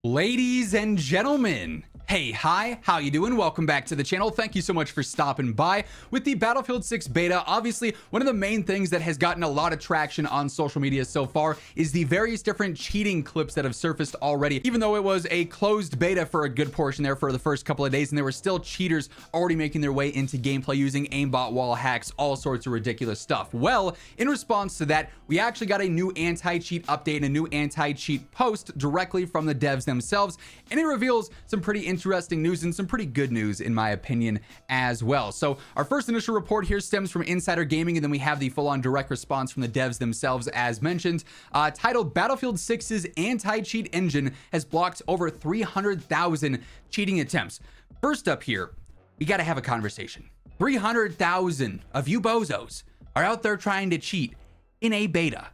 Ladies and gentlemen, hey, hi, how you doing? Welcome back to the channel. Thank you so much for stopping by. With the Battlefield 6 beta, obviously one of the main things that has gotten a lot of traction on social media so far is the various different cheating clips that have surfaced already. Even though it was a closed beta for a good portion there for the first couple of days, and there were still cheaters already making their way into gameplay using aimbot, wall hacks, all sorts of ridiculous stuff. Well, in response to that, we actually got a new anti-cheat update and a new anti-cheat post directly from the devs themselves, and it reveals some pretty interesting news and some pretty good news in my opinion as well. So our first initial report here stems from Insider Gaming, and then we have the full-on direct response from the devs themselves as mentioned, titled Battlefield 6's anti-cheat engine has blocked over 300,000 cheating attempts. First up here, we got to have a conversation. 300,000 of you bozos are out there trying to cheat in a beta.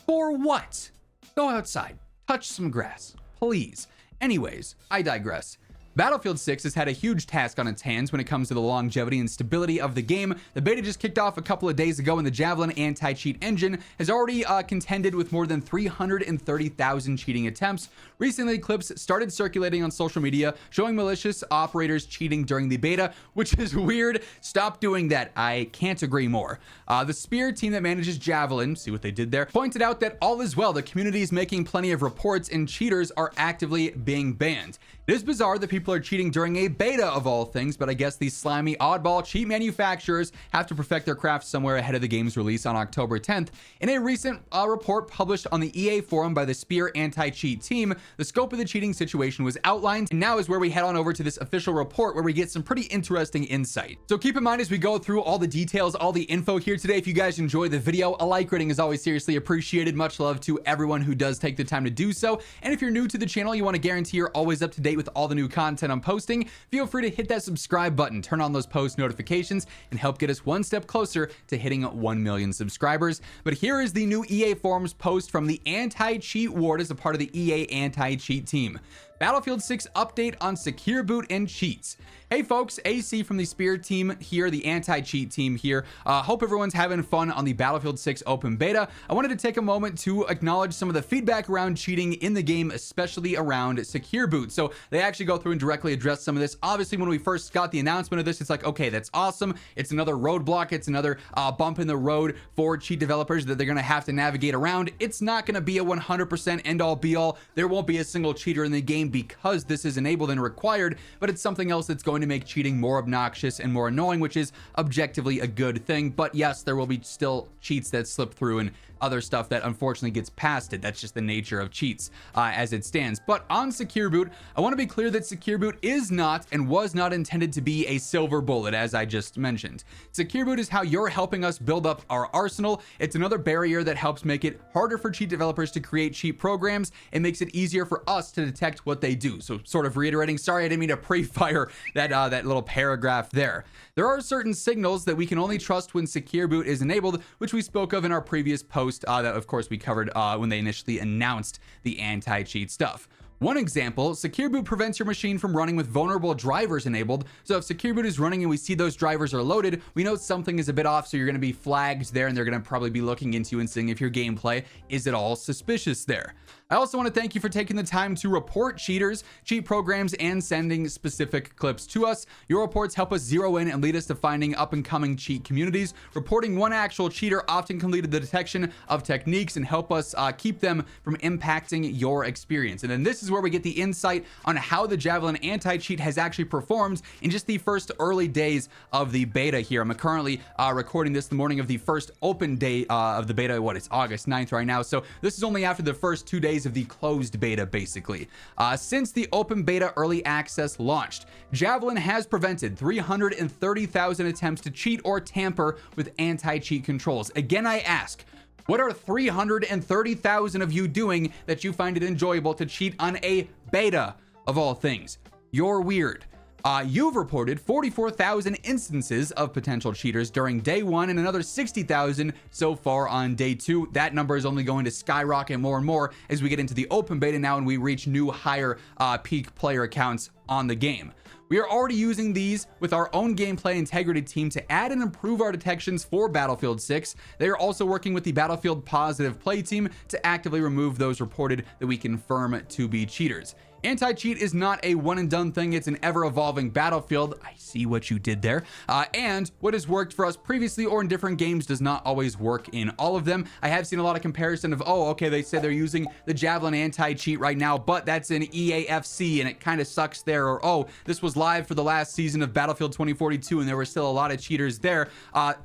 For what? Go outside, touch some grass, please. Anyways, I digress. Battlefield 6 has had a huge task on its hands when it comes to the longevity and stability of the game. The beta just kicked off a couple of days ago, and the Javelin Anti Cheat engine has already contended with more than 330,000 cheating attempts. Recently, clips started circulating on social media showing malicious operators cheating during the beta, which is weird. Stop doing that. I can't agree more. The Spear team that manages Javelin, see what they did there, pointed out that all is well. The community is making plenty of reports, and cheaters are actively being banned. It is bizarre that people are cheating during a beta of all things, but I guess these slimy oddball cheat manufacturers have to perfect their craft somewhere ahead of the game's release on October 10th. In a recent report published on the EA forum by the Spear Anti-Cheat team, the scope of the cheating situation was outlined, and now is where we head on over to this official report where we get some pretty interesting insight. So keep in mind as we go through all the details, all the info here today, if you guys enjoy the video, a like rating is always seriously appreciated. Much love to everyone who does take the time to do so. And if you're new to the channel, you want to guarantee you're always up to date with all the new content I'm posting, feel free to hit that subscribe button, turn on those post notifications, and help get us one step closer to hitting 1 million subscribers. But here is the new EA forums post from the Anti-Cheat Ward as a part of the EA Anti-Cheat team. Battlefield 6 update on secure boot and cheats. Hey folks, AC from the Spear team here, the anti-cheat team here. Hope everyone's having fun on the Battlefield 6 open beta. I wanted to take a moment to acknowledge some of the feedback around cheating in the game, especially around secure boot. So they actually go through and directly address some of this. Obviously, when we first got the announcement of this, it's like, okay, that's awesome. It's another roadblock. It's another bump in the road for cheat developers that they're going to have to navigate around. It's not going to be a 100% end all be all. There won't be a single cheater in the game because this is enabled and required, but it's something else that's going to make cheating more obnoxious and more annoying, which is objectively a good thing. But yes, there will be still cheats that slip through and other stuff that unfortunately gets past it. That's just the nature of cheats as it stands. But on secure boot, I want to be clear that secure boot is not and was not intended to be a silver bullet, as I just mentioned. Secure boot is how you're helping us build up our arsenal. It's another barrier that helps make it harder for cheat developers to create cheat programs and makes it easier for us to detect what they do. So sort of reiterating, sorry I didn't mean to pre-fire that little paragraph there. There are certain signals that we can only trust when secure boot is enabled, which we spoke of in our previous post that of course we covered when they initially announced the anti-cheat stuff. One example, secure boot prevents your machine from running with vulnerable drivers enabled. So if secure boot is running and we see those drivers are loaded, we know something is a bit off, so you're going to be flagged there, and they're going to probably be looking into you and seeing if your gameplay is at all suspicious there. I also want to thank you for taking the time to report cheaters, cheat programs, and sending specific clips to us. Your reports help us zero in and lead us to finding up-and-coming cheat communities. Reporting one actual cheater often can lead to the detection of techniques and help us keep them from impacting your experience. And then this is where we get the insight on how the Javelin Anti-Cheat has actually performed in just the first early days of the beta here. I'm currently recording this the morning of the first open day of the beta. It's August 9th right now. So this is only after the first 2 days of the closed beta, basically. Since the open beta early access launched, Javelin has prevented 330,000 attempts to cheat or tamper with anti-cheat controls. Again, I ask, what are 330,000 of you doing that you find it enjoyable to cheat on a beta of all things? You're weird. You've reported 44,000 instances of potential cheaters during day 1 and another 60,000 so far on day 2. That number is only going to skyrocket more and more as we get into the open beta now and we reach new higher peak player accounts on the game. We are already using these with our own gameplay integrity team to add and improve our detections for Battlefield 6. They are also working with the Battlefield Positive Play team to actively remove those reported that we confirm to be cheaters. Anti-cheat is not a one and done thing. It's an ever evolving battlefield. I see what you did there. And what has worked for us previously or in different games does not always work in all of them. I have seen a lot of comparison of, oh, okay, they say they're using the Javelin Anti-Cheat right now, but that's in EAFC and it kind of sucks there. Or, oh, this was live for the last season of Battlefield 2042 and there were still a lot of cheaters there.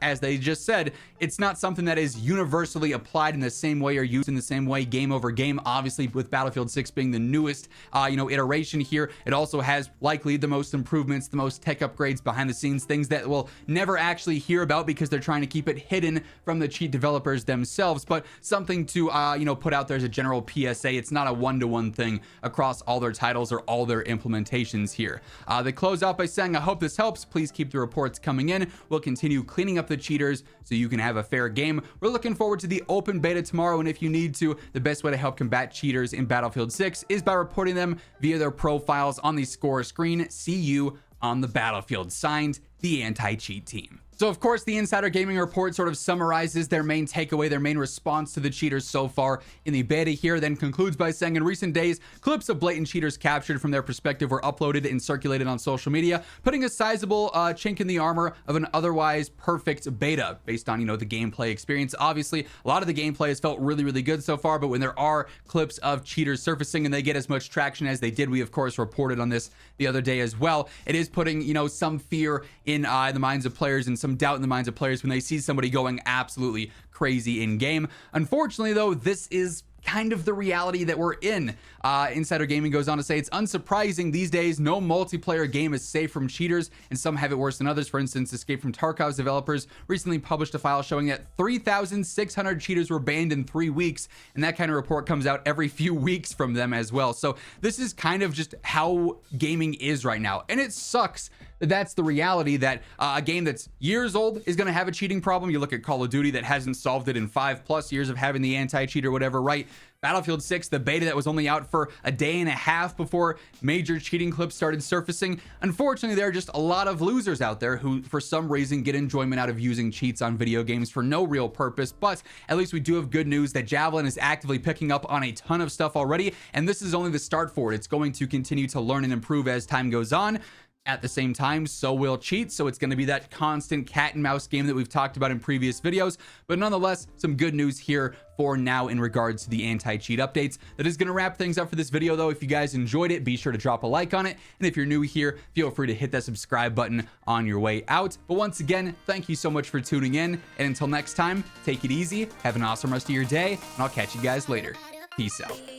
As they just said, it's not something that is universally applied in the same way or used in the same way game over game. Obviously, with Battlefield 6 being the newest iteration here, it also has likely the most improvements, the most tech upgrades behind the scenes, things that we'll never actually hear about because they're trying to keep it hidden from the cheat developers themselves, but something to put out there as a general PSA. It's not a one-to-one thing across all their titles or all their implementations here. They close out by saying, I hope this helps. Please keep the reports coming in. We'll continue cleaning up the cheaters so you can have a fair game. We're looking forward to the open beta tomorrow, and if you need to, the best way to help combat cheaters in Battlefield 6 is by reporting them via their profiles on the score screen. See you on the battlefield. Signed, the Anti-Cheat Team. So of course, the Insider Gaming report sort of summarizes their main takeaway, their main response to the cheaters so far in the beta here, then concludes by saying, in recent days, clips of blatant cheaters captured from their perspective were uploaded and circulated on social media, putting a sizable chink in the armor of an otherwise perfect beta based on, the gameplay experience. Obviously, a lot of the gameplay has felt really, really good so far, but when there are clips of cheaters surfacing and they get as much traction as they did, we of course reported on this the other day as well, it is putting, some fear in the minds of players and some doubt in the minds of players when they see somebody going absolutely crazy in game. Unfortunately, though, this is kind of the reality that we're in. Insider Gaming goes on to say, it's unsurprising these days no multiplayer game is safe from cheaters, and some have it worse than others. For instance, Escape from Tarkov's developers recently published a file showing that 3,600 cheaters were banned in 3 weeks, and that kind of report comes out every few weeks from them as well. So this is kind of just how gaming is right now, and it sucks that that's the reality, that a game that's years old is going to have a cheating problem. You look at Call of Duty that hasn't solved it in 5+ years of having the anti-cheat or whatever, right? Battlefield 6, the beta that was only out for a day and a half before major cheating clips started surfacing. Unfortunately, there are just a lot of losers out there who, for some reason, get enjoyment out of using cheats on video games for no real purpose. But at least we do have good news that Javelin is actively picking up on a ton of stuff already, and this is only the start for it. It's going to continue to learn and improve as time goes on. At the same time, so will cheat. So it's going to be that constant cat and mouse game that we've talked about in previous videos. But nonetheless, some good news here for now in regards to the anti-cheat updates. That is going to wrap things up for this video, though. If you guys enjoyed it, be sure to drop a like on it. And if you're new here, feel free to hit that subscribe button on your way out. But once again, thank you so much for tuning in. And until next time, take it easy. Have an awesome rest of your day. And I'll catch you guys later. Peace out.